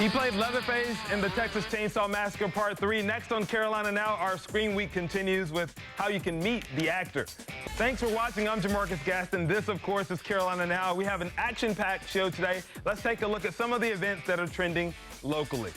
He played Leatherface in the Texas Chainsaw Massacre Part 3. Next on Carolina Now, our Screen Week continues with how you can meet the actor. Thanks for watching. I'm Jamarcus Gaston. This, of course, is Carolina Now. We have an action-packed show today. Let's take a look at some of the events that are trending locally.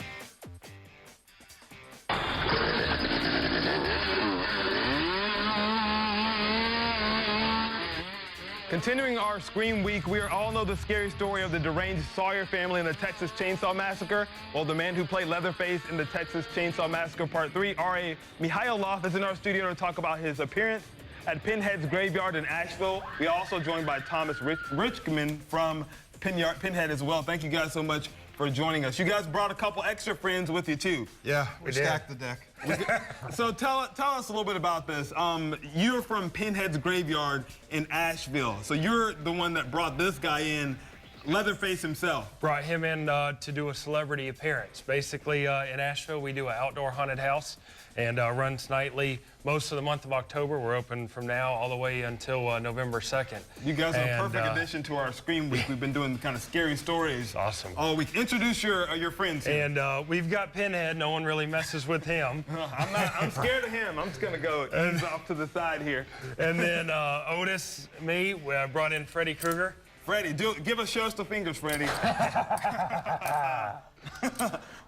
Continuing our Scream Week, we all know the scary story of the deranged Sawyer family in the Texas Chainsaw Massacre. Well, the man who played Leatherface in the Texas Chainsaw Massacre Part 3, R.A. Mihailoff, is in our studio to talk about his appearance at Pinhead's graveyard in Asheville. We are also joined by Thomas Richmond from Pinhead as well. Thank you guys so much for joining us. You guys brought a couple extra friends with you too. Yeah, we stacked the deck. So tell us a little bit about this. You're from Pinhead's graveyard in Asheville. So you're the one that brought this guy in, Leatherface himself. Brought him in to do a celebrity appearance. Basically, in Asheville, we do an outdoor haunted house and runs nightly. Most of the month of October. We're open from now all the way until November 2nd. You guys are a perfect addition to our Scream Week. We've been doing kind of scary stories. Awesome. Oh, we introduce your friends here. And we've got Pinhead. No one really messes with him. I'm scared of him. I'm just gonna go ease off to the side here. And then Otis, me, we brought in Freddy Krueger. Freddie, show us the fingers, Freddie.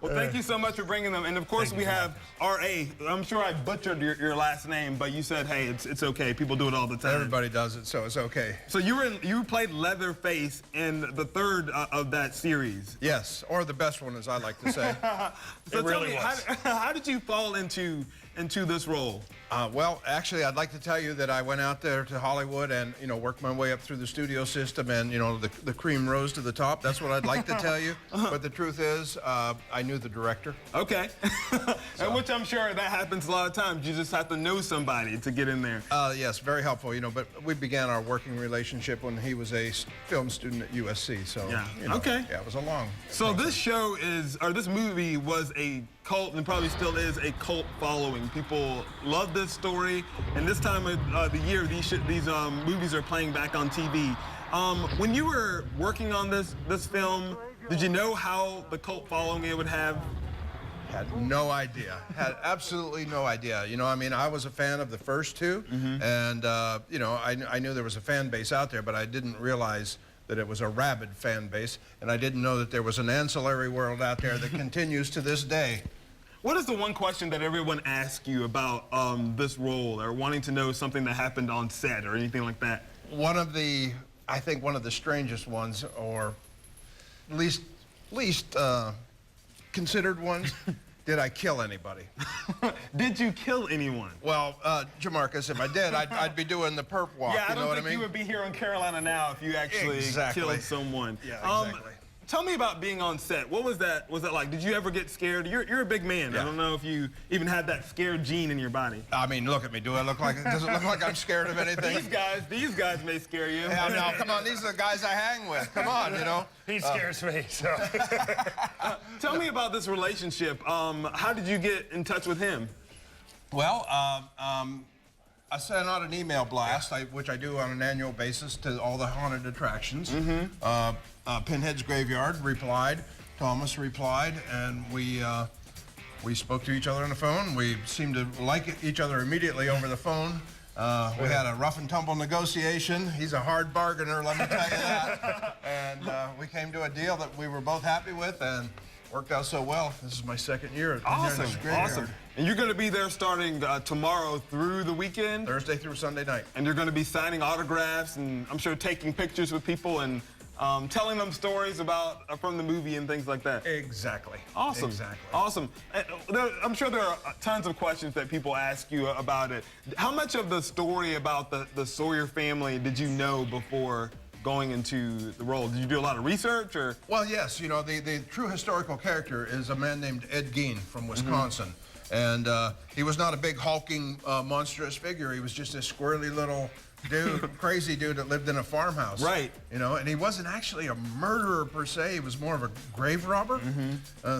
Well, thank you so much for bringing them. And of course, we have R.A. I'm sure I butchered your last name, but you said, hey, it's okay. People do it all the time. Everybody does it, so it's okay. So you played Leatherface in the third of that series. Yes, or the best one, as I like to say. So it really tell me, how did you fall into this role? Well, actually, I'd like to tell you that I went out there to Hollywood and, worked my way up through the studio system, and, the cream rose to the top. That's what I'd like to tell you. But the truth is, I knew the director. Okay. And which I'm sure that happens a lot of times. You just have to know somebody to get in there. Yes, very helpful, but we began our working relationship when he was a film student at USC, so, yeah. Okay. Yeah, it was a long So process. this movie was a cult, and probably still is a cult following. People love this story, and this time of the year, these movies are playing back on TV. When you were working on this film, did you know how the cult following it would have? Had no idea. Had absolutely no idea. I was a fan of the first two, and I knew there was a fan base out there, but I didn't realize that it was a rabid fan base, and I didn't know that there was an ancillary world out there that continues to this day. What is the one question that everyone asks you about this role, or wanting to know something that happened on set or anything like that? I think one of the strangest ones, or least considered ones, did I kill anybody? Did you kill anyone? Well, Jamarcus, if I did, I'd be doing the perp walk. Yeah, I don't think what I mean? You would be here on Carolina Now if you actually killed someone. Yeah, exactly. Tell me about being on set. What was that like? Did you ever get scared? You're a big man. Yeah. I don't know if you even had that scared gene in your body. I mean, look at me. Does it look like I'm scared of anything? These guys may scare you. Yeah, no, come on. These are the guys I hang with. Come on, He scares me, so. Tell me about this relationship. How did you get in touch with him? Well, I sent out an email blast, which I do on an annual basis, to all the haunted attractions. Pinhead's Graveyard replied, Thomas replied, and we spoke to each other on the phone. We seemed to like each other immediately over the phone. We had a rough and tumble negotiation. He's a hard bargainer, let me tell you that. And we came to a deal that we were both happy with, and worked out so well. This is my second year at Pinhead's Graveyard. Awesome. And you're going to be there starting tomorrow through the weekend? Thursday through Sunday night. And you're going to be signing autographs and I'm sure taking pictures with people and telling them stories from the movie and things like that. Exactly. Awesome. Exactly. Awesome. I'm sure there are tons of questions that people ask you about it. How much of the story about the Sawyer family did you know before going into the role? Did you do a lot of research, or? Well, yes. The true historical character is a man named Ed Gein from Wisconsin. And he was not a big hulking, monstrous figure. He was just a squirrely little crazy dude that lived in a farmhouse. Right. You know, and he wasn't actually a murderer per se. He was more of a grave robber.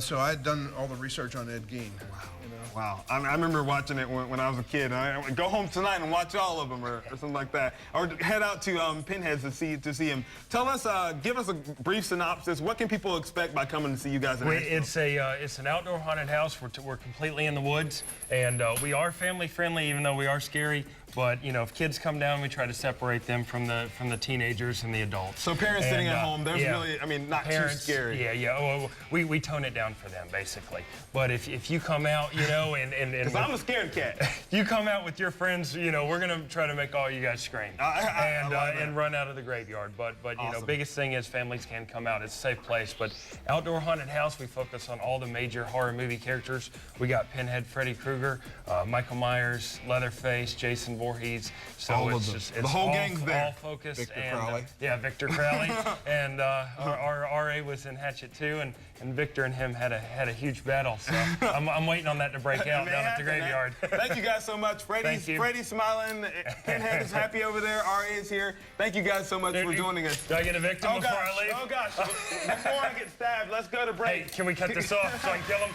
So I had done all the research on Ed Gein. Wow. Wow, I remember watching it when I was a kid. I would go home tonight and watch all of them, or something like that, or head out to Pinhead to see him. Tell us, give us a brief synopsis. What can people expect by coming to see you guys in Asheville? It's an outdoor haunted house. We're completely in the woods, and we are family friendly, even though we are scary. But you know, if kids come down, we try to separate them from the teenagers and the adults. So parents sitting at home, there's really, I mean, not parents, too scary. Yeah. Oh, we tone it down for them basically. But if you come out, you know, and because I'm a scared cat. You come out with your friends, you know, we're gonna try to make all you guys scream and run out of the graveyard. But you know, biggest thing is families can come out. It's a safe place. But outdoor haunted house, we focus on all the major horror movie characters. We got Pinhead, Freddy Krueger, Michael Myers, Leatherface, Jason Voorhees. So it's the whole gang's there. All focused. Victor and Crowley. Yeah, Victor Crowley. And our RA was in Hatchet too, and Victor and him had a huge battle. So I'm waiting on that to break out down at the graveyard. Thank you guys so much. Freddie's smiling. Pinhead is happy over there. RA is here. Thank you guys so much for joining us. Do I get a victim before I leave? Oh gosh. Before I get stabbed, let's go to break. Hey, can we cut this off so I can kill him?